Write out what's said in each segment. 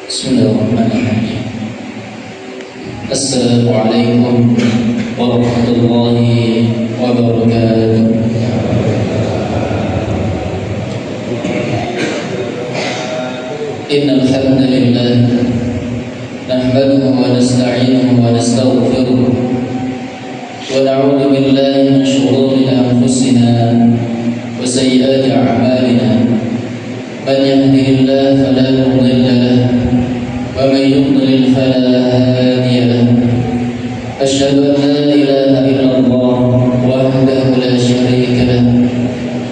Bismillahirrahmanirrahim. Assalamualaikum warahmatullahi wabarakatuh. Innal hamdalillah nahmaduhu wa nasta'inuhu wa nastaghfiruh wa na'udzu billahi min shururi anfusina wa sayyiati a'malina. Man yahdihillahu fala mudilla lahu wa man yudlil fala hadiya lahu. Asyhadu an la ilaha illallah wahdahu la syarika lahu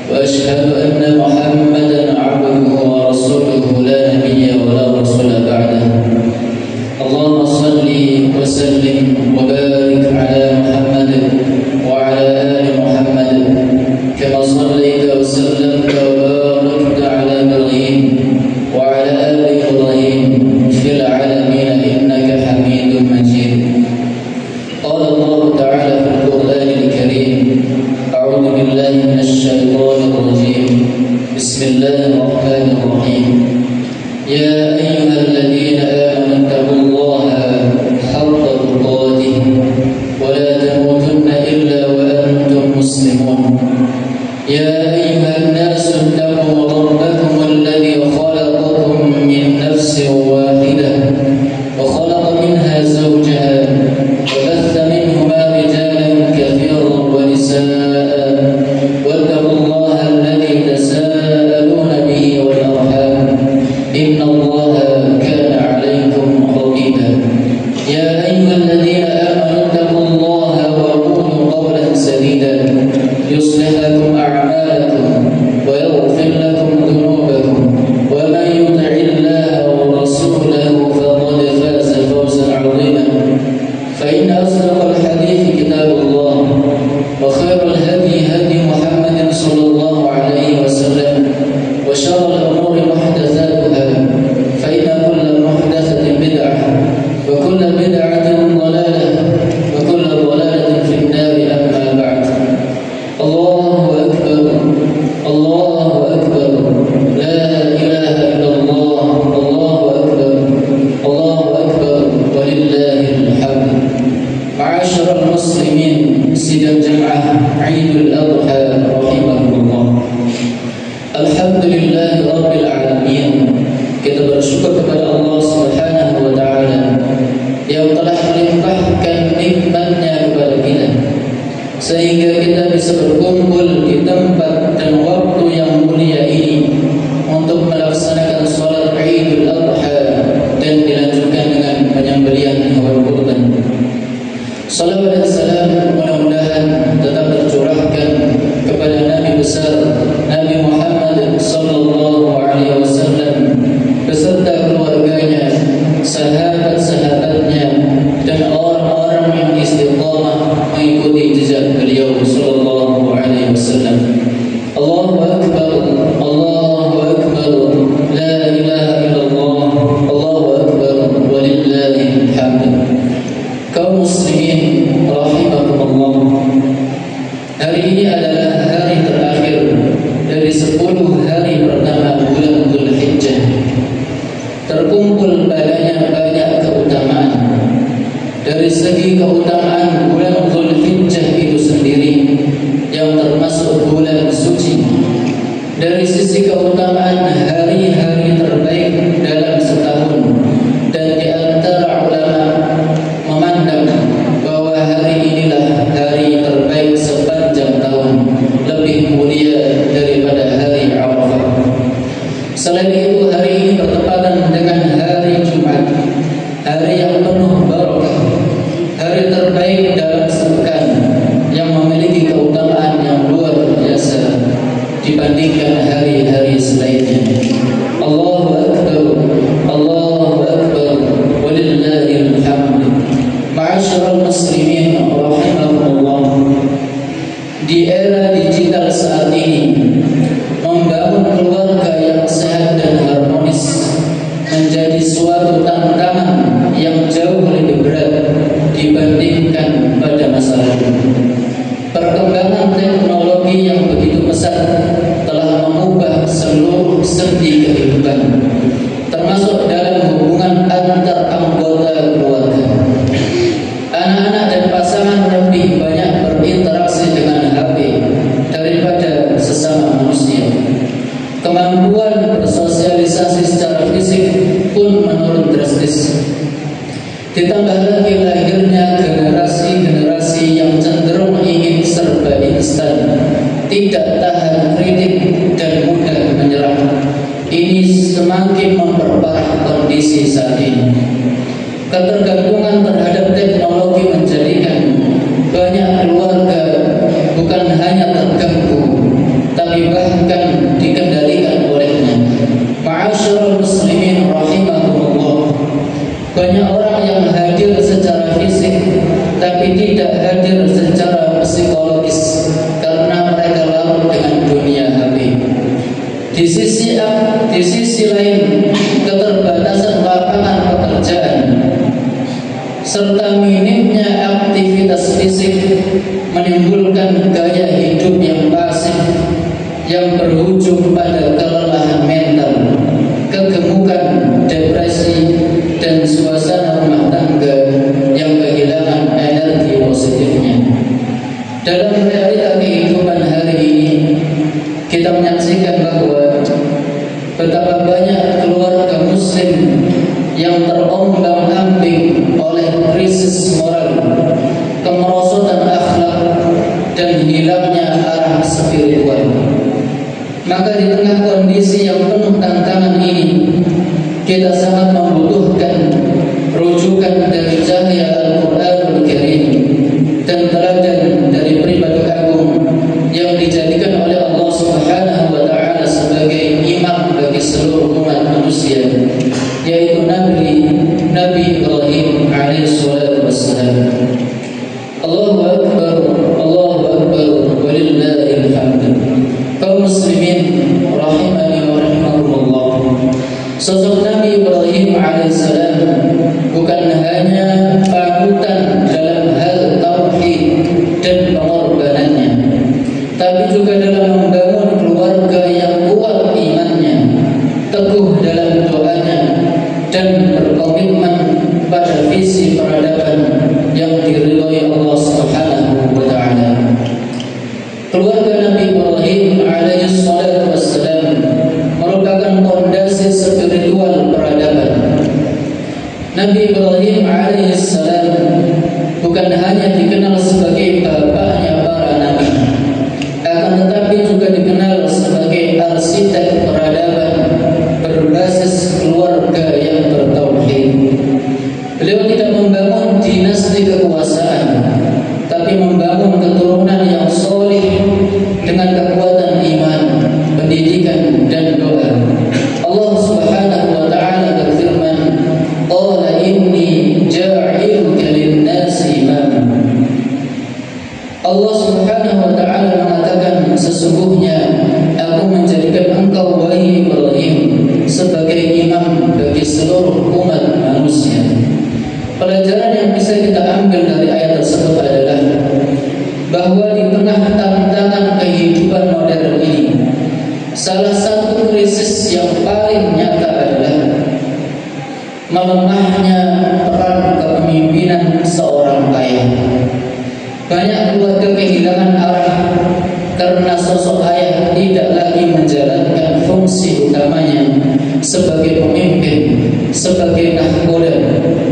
wa asyhadu anna Muhammadan 'abduhu wa rasuluhu la nabiyya wa la rasula ba'dahu. Allahumma shalli wa sallim wa barik ala Muhammad wa ala ali Muhammad kama shallaita wa sallamta wa barakta ala Ibrahim wa ala ali Ibrahim fil alamin innaka Hamidum Majid. Qala Allah ta'ala fil Qur'anil Karim, a'udzu billahi minasy syaithanir rajim. Bismillahirrahmanirrahim. Ya ayyuhalladzina amanu taqullaha haqqa tuqatih wa la tamutunna illa wa antum muslimun. Ya ayyuhan nasu ittaqu rabbakum alladzi khalaqakum min nafsin wahidah wa khalaqa minha zawjaha wa batha minhuma rijalan katsiran wa nisaa'a wattaqullaha alladzi tasaaluna bihi wal arham innallaha kana 'alaykum raqiba. Ya ayyuhalladzina amanu taqullaha wa qulu qawlan sadidan yuslih lakum a'malakum wa yaghfir lakum dhunubakum wa man yuti'illaha wa rasulahu faqad faza fawzan 'azima. Fa inna asdaqal hadithi kitabullah wa khairal hadi hadi Muhammadin sallallahu alaihi wasallam wa syarrul umuri muhdatsatuha fa inna kulla muhdatsatin bid'ah wa kulla bid'atin dhalalah wa kulla dhalalatin fin nar. Amma ba'd. Allahu akbar, Allahu akbar, la ilaha illallah, Allahu akbar, Allahu akbar, walillahil hamd. Ma'asyiral muslimin, sidang jamaah Idul Adha rahimakumullah. Alhamdulillahi rabbil alamin. Kita bersyukur kepada Allah Subhanahu wa taala yang telah melimpahkan nikmat-Nya kepada kita sehingga kita bisa berkumpul di tempat dan waktu yang mulia ini untuk melaksanakan salat Idul Adha dan dilanjutkan dengan penyembelihan hewan kurban. Salawat dan salam mudah-mudahan tetap tercurahkan kepada Nabi besar Nabi Muhammad sallallahu alaihi wasallam beserta keluarganya, sahabat-sahabatnya dan orang-orang yang istiqamah mengikuti jejak beliau sallallahu alaihi wasallam. Allahu akbar, Allahu akbar, la ilaha illallah, Allahu akbar, walillahil hamd. Kaum muslimin rahimakumullah, hari ini adalah hari terakhir dari 10 hari pertama bulan Dzulhijjah. Terkumpul padanya banyak keutamaan. Dari segi keutamaan bulan Dzulhijjah itu sendiri yang termasuk bulan suci. Dari sisi keutamaan hari-hari terbaik dalam setahun, dan di antara ulama memandang bahwa hari inilah hari terbaik sepanjang tahun, lebih mulia daripada hari Arafah. Selain itu, hari ini bertepatan dengan hari Jumat, hari yang penuh barakah, hari terbaik dalam sepekan yang memiliki keutamaan yang luar biasa dibandingkan hari-hari selainnya. Allahu akbar, Allahu akbar, walillahil hamd. Ma'asyiral muslimin rahimakumullah, di era digital saat ini membangun keluarga yang sehat dan harmonis menjadi suatu tantangan yang jauh lebih berat dibandingkan pada masa lalu. Perkembangan teknologi yang begitu pesat telah mengubah seluruh sendi kehidupan, termasuk dalam hubungan pun menurun drastis. Ditambah lagi lahirnya generasi-generasi yang cenderung ingin serba instan, tidak tahan kritik dan mudah menyerah. Ini semakin memperparah kondisi saat ini. Ketergantungan terhadap teknologi menjadikan banyak keluarga bukan hanya terganggu, tapi bahkan dikendalikan olehnya. Ma'asyiral muslimin rahimahumullah, banyak orang yang hadir secara fisik tapi tidak hadir secara psikologis karena mereka larut dengan dunia HP. Di sisi lain, keterbatasan lapangan pekerjaan serta minimnya aktivitas fisik menimbulkan gaya hidup yang pasif yang berujung pada kelelahan mental, kegemukan, depresi, dan suasana rumah tangga yang kehilangan energi positifnya. Dalam realita kehidupan hari ini, kita menyaksikan bahwa betapa banyak keluarga muslim yang terombang-ambing oleh krisis moral, kemerosotan akhlak, dan hilangnya arah spiritual. Maka di tengah kondisi yang penuh tantangan ini, kita sangat membutuhkan rujukan dari cahaya Al-Quranul Karim dan teladan dari pribadi agung yang dijadikan oleh Allah Subhanahu wa Ta'ala sebagai imam bagi seluruh umat manusia, yaitu Nabi Ibrahim alaihissalatu wassalam. Allahu Akbar, Allahu Akbar, walillahil hamd. Kaum muslimin rahimani wa rahimakumullah, sosok Nabi Ibrahim alaihissalam bukan hanya panutan dalam hal tauhid dan pengorbanannya, tapi juga dalam membangun keluarga yang kuat imannya, teguh dalam doanya, dan berkomitmen pada visi peradaban yang diridhoi Allah Subhanahu wa Ta'ala. Keluarga Nabi Ibrahim alaihissalatu wassalam merupakan fondasi spiritual peradaban. Nabi Ibrahim alaihissalam bukan hanya dikenal sebagai bapaknya para nabi, akan tetapi juga dikenal sebagai arsitek peradaban berbasis keluarga yang bertauhid. Beliau tidak membangun dinasti kekuasaan, tapi membangun keturunan yang solih dengan kekuatan iman, pendidikan, dan doa. Allah Subhanahu wa Ta'ala berfirman, "Qala inni ja'iluka lin-nasi imama." Allah Subhanahu wa Ta'ala mengatakan, sesungguhnya aku menjadikan engkau wahai Ibrahim sebagai imam bagi seluruh umat manusia. Pelajaran yang bisa kita ambil dari ayat tersebut adalah bahwa di tengah tantangan kehidupan modern ini, salah satu krisis yang paling nyata adalah melemahnya peran kepemimpinan seorang ayah. Banyak keluarga kehilangan arah karena sosok ayah tidak lagi menjalankan fungsi utamanya sebagai pemimpin, sebagai nahkoda,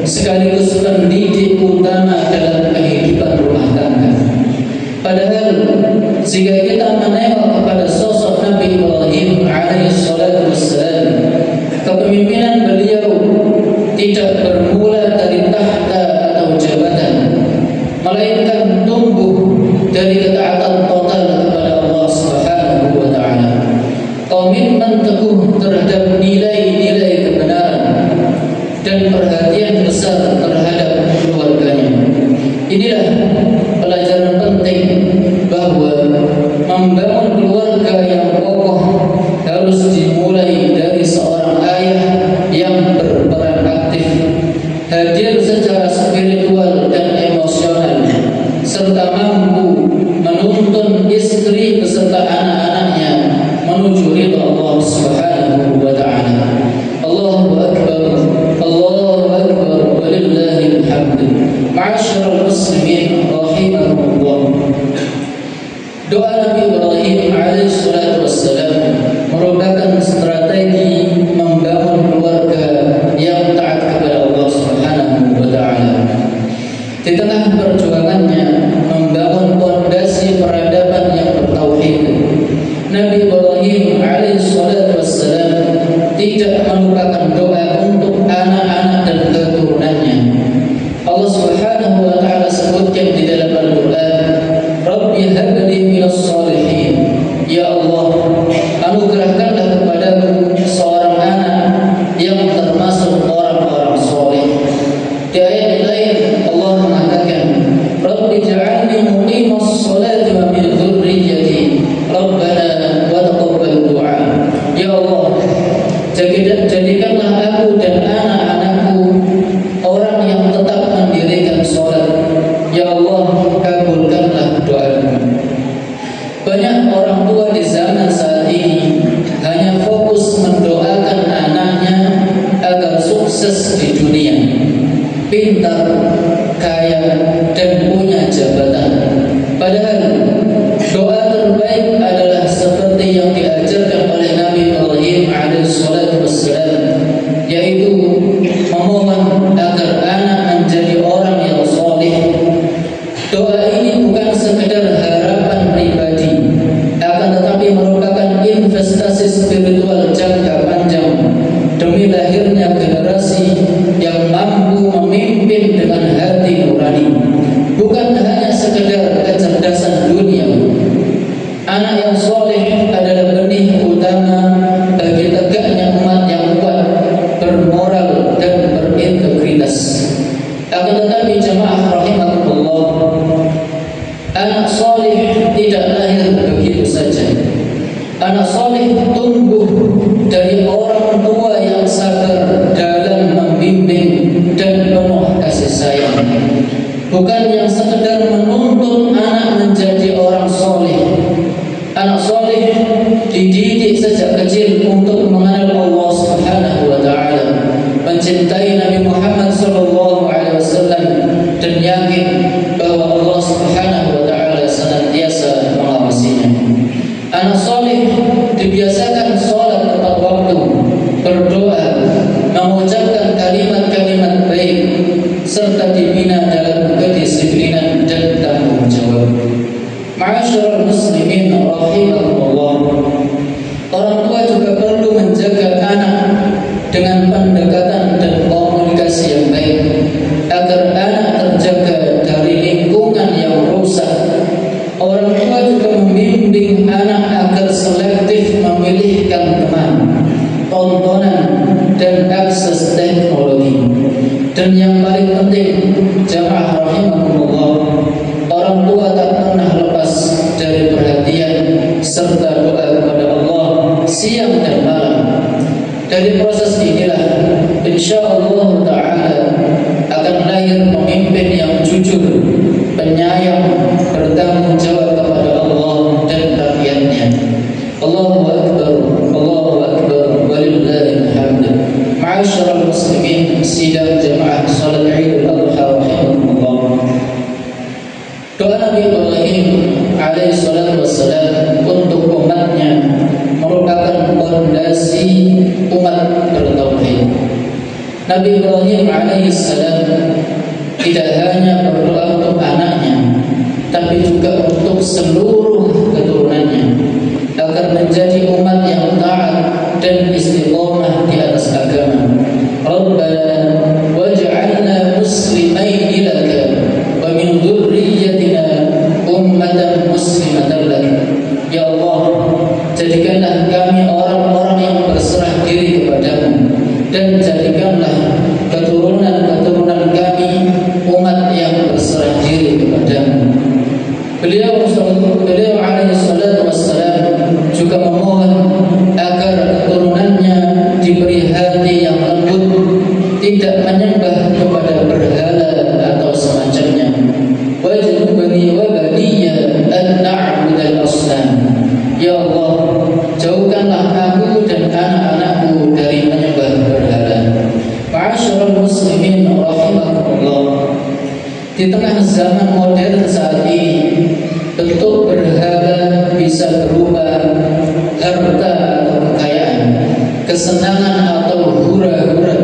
sekaligus pendidik utama dalam kehidupan rumah tangga. Padahal jika kita menengok kepada sosok Nabi Ibrahim alaihissalatu wassalam, kepemimpinan beliau tidak bermula dari tahta atau jabatan, melainkan tumbuh dari ketaatan total kepada Allah Subhanahu wa Ta'ala, komitmen teguh terhadap nilai-nilai kebenaran, dan perhatian besar terhadap keluarganya. Inilah pelajaran penting bahwa membangun keluarga yang kokoh harus dimulai dari seorang ayah yang berperan aktif, hadir secara spiritual dan emosional, serta mampu menuntun istri beserta anak-anaknya menuju ridha Allah Subhanahu wa Ta'ala. Allahu Akbar, Allahu Akbar, walillahil hamd. Ma'asyiral muslimin rahimani sukses di dunia, pintar, kaya, dan punya jabatan. Padahal doa terbaik adalah seperti yang diajarkan oleh Nabi Ibrahim alaihissalam, yaitu memohon agar anak menjadi orang yang soleh. Doa ini bukan sekedar harapan pribadi, akan tetapi merupakan investasi spiritual jangka panjang demi lahirnya generasi yang mampu memimpin dengan hati nurani, bukan hanya sekedar kecerdasan dunia. Anak yang soleh adalah benih utama bagi tegaknya umat yang kuat, bermoral dan berintegritas. Akan tetapi jemaah rahimakumullah, anak soleh tidak lahir begitu saja. Anak soleh tumbuh dari orang tua yang sabar dalam membimbing dan penuh kasih sayang, bukan yang sekedar menuntut anak menjadi orang soleh. Anak soleh dididik sejak kecil untuk mengenal Allah Subhanahu wa Ta'ala, mencintai Nabi Muhammad SAW, dan yakin bahwa Allah Subhanahu wa Ta'ala senantiasa mengawasinya. Anak soleh dibiasakan sholat tepat waktu, berdoa, mengucapkan kalimat-kalimat baik, serta dibina dalam kedisiplinan dan tanggung jawab. Ma'asyiral muslimin rahimahumullah, orang tua juga perlu menjaga anak dengan pendekatan dan komunikasi yang baik agar anak terjaga dari lingkungan yang rusak. Orang tua juga membimbing anak agar selektif memilihkan teman, tontonan, dan akses teknologi. Dan yang paling penting, jamaah rahimahumullah, orang tua tak pernah lepas dari perhatian serta doa kepada Allah siang dan malam. Dari proses inilah insyaallah ta'ala akan lahir pemimpin yang jujur, penyayang, bertanggung jawab kepada Allah dan rakyatnya. Allahu akbar, Allahu akbar, walillahil hamd. Ma'asyiral muslimin, sidang jamaah salat Idul Adha rahimahumullah. Doa Nabi Ibrahim alaihissalam untuk umatnya merupakan fondasi umat bertauhid. Nabi Ibrahim alaihissalam tidak hanya berdoa untuk anaknya, tapi juga untuk seluruh keturunannya agar menjadi umat yang taat dan istiqomah di atas agama. Rabbana waj'alna muslimaini laka wa min dzurriyyatina ummatan muslimatan lak. Ya Allah, jadikanlah kami orang-orang yang berserah diri kepadamu, dan jadikanlah keturunan-keturunan kami umat yang berserah diri kepadamu. Beliau alaihi salatu wassalam juga memohon agar keturunannya diberi hati yang lembut, tidak menyembah kepada berhala atau semacamnya. Wajnubni wa baniya an na'budal asnam. Ya Allah, jauhkanlah aku dan anak-anakku dari menyembah berhala. Ma'asyiral muslimin rahimakumullah, di tengah zaman modern saat ini, bentuk berhala bisa berupa harta atau kekayaan, kesenangan atau hura-hura,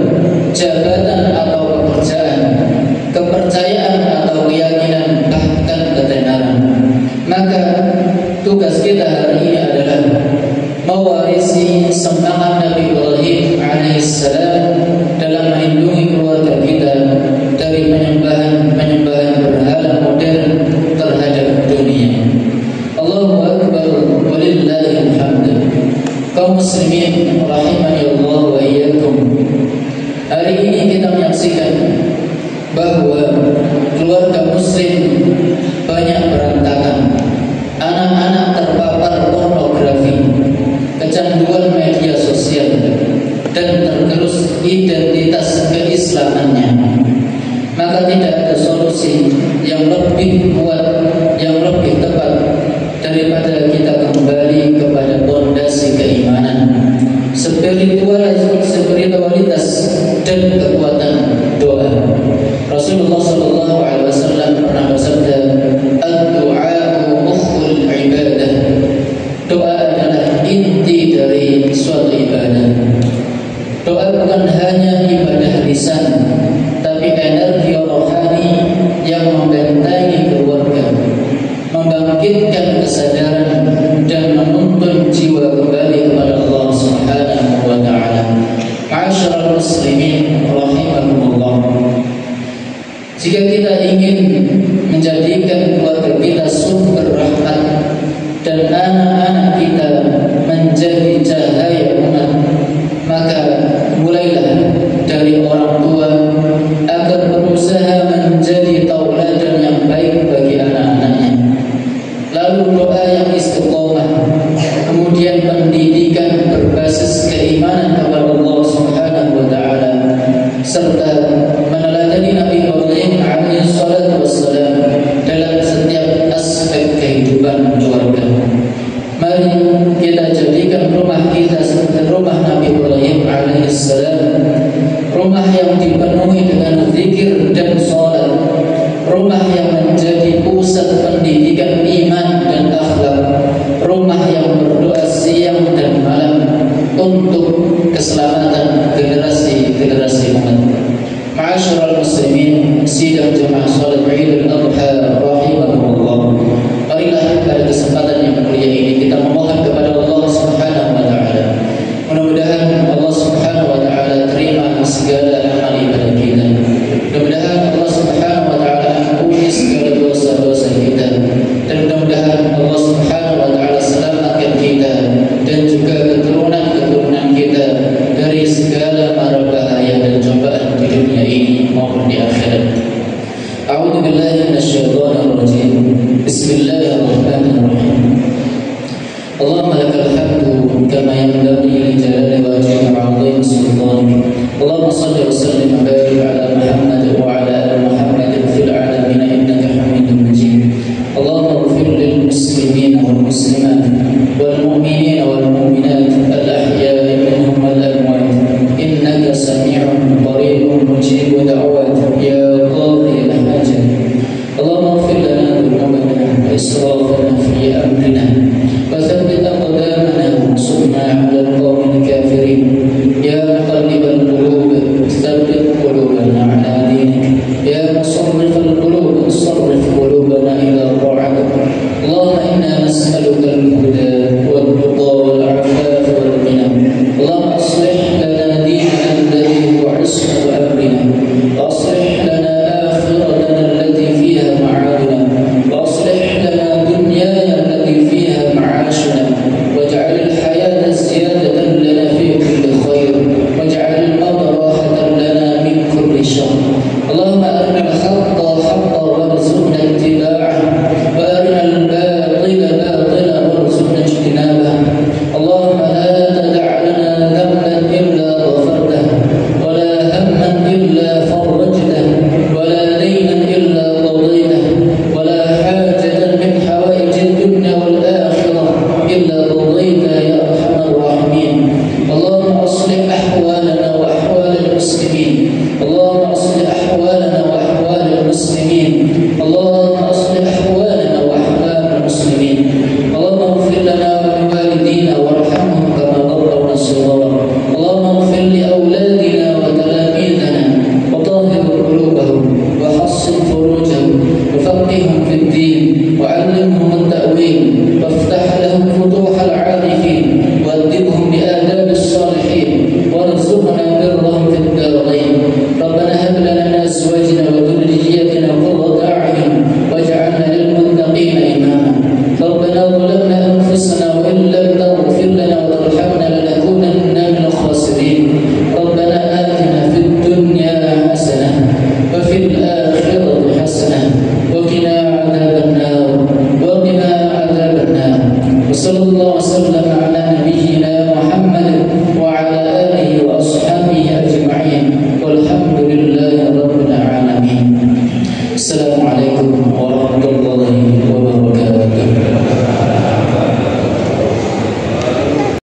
jabatan atau pekerjaan, kepercayaan atau keyakinan, bahkan ketenaran. Maka tugas kita hari ini adalah mewarisi semangat Nabi Ibrahim alaihissalam dalam melindungi keluarga kita dari penyembahan berhala modern terhadap dunia. Allahu akbar, walillahil hamd. Kaum muslimin rahimani Allah wa iyyakum, hari ini kita menyaksikan bahwa keluarga muslim banyak berantakan. Anak-anak terpapar pornografi, kecanduan media sosial, dan tergerus identitas keislamannya. Maka tidak ada solusi yang lebih kuat, yang lebih tepat daripada kita kembali kepada fondasi keimanan, spiritualitas dan kekuatan doa. Rasulullah SAW pernah bersabda, "Ad-du'a'u mukhul ibadah." Doa adalah inti dari suatu ibadah. Doa bukan hanya ibadah lisan, tapi energi rohani yang membentengi keluarga, membangkitkan kesadaran dan menuntun jiwa kembali kepada Allah Subhanahu wa taala. Ma'asyiral muslimin rahimakumullah. Jika kita ingin menjadikan keluarga kita sumber rahmat dan anak-anak kita menjadi cahaya umat, maka mulailah dari orang tua agar berusaha menjadi tauladan yang baik bagi anak-anaknya. Lalu doa yang istiqomah, kemudian pendidikan berbasis keimanan kepada Allah Subhanahu wa taala, serta meneladani Nabi Ibrahim alaihi salatu wassalam dalam setiap aspek kehidupan keluarga. Mari kita jadikan rumah kita seperti rumah Nabi Ibrahim alaihissalam, rumah yang dipenuhi dengan zikir dan salat, rumah yang menjadi pusat pendidikan iman dan akhlak, rumah yang berdoa siang dan malam untuk keselamatan generasi umat. Ma'asyiral muslimin, sidang jemaah salat Idul Adha rahimakumullah. Marilah pada kesempatan yang mulia ini kita memohon kepada Allah Subhanahu wa taala. Mudah-mudahan Allah Subhanahu wa taala terima segala amal ibadah kita. Mudah-mudahan Allah Subhanahu wa taala ampuni segala dosa-dosa kita. Dan mudah-mudahan Allah Subhanahu wa taala selamatkan kita dan juga keturunan-keturunan kita dari segala mara bahaya dan cobaan di dunia ini maupun di akhirat. A'udzu billahi minasyaitonir rajim. Bismillahirrahmanirrahim. Allahumma lakal hamdu kama yanbaghi li jalali wajhika wa 'azimi sultanik. Allahumma shalli wa sallim wa barik ala Muhammad wa ala ali Muhammad fil 'alamin innaka Hamidum Majid. Allahumma ighfir lil muslimin wal muslimat wal mu'minin wal mu'minat al ahya'i minhum wal amwat innaka sami'un qaribun mujibud da'wat ya qadhi al hajat. Allahumma ighfir lana dhunubana wa israfana fi amrina wa thabbit aqdamana wansurna 'ala al-qawmil kafirin ya muqallibal qulub thabbit qulubana 'ala dinik ya musarrifal qulub sarrif qulubana ila ta'atik. Allahumma inna nas'aluka al-huda wal-tuqa wal-'afaf wal-ghina. Allahumma aslih lana dinana alladhi huwa 'ismatu amrina wa aslih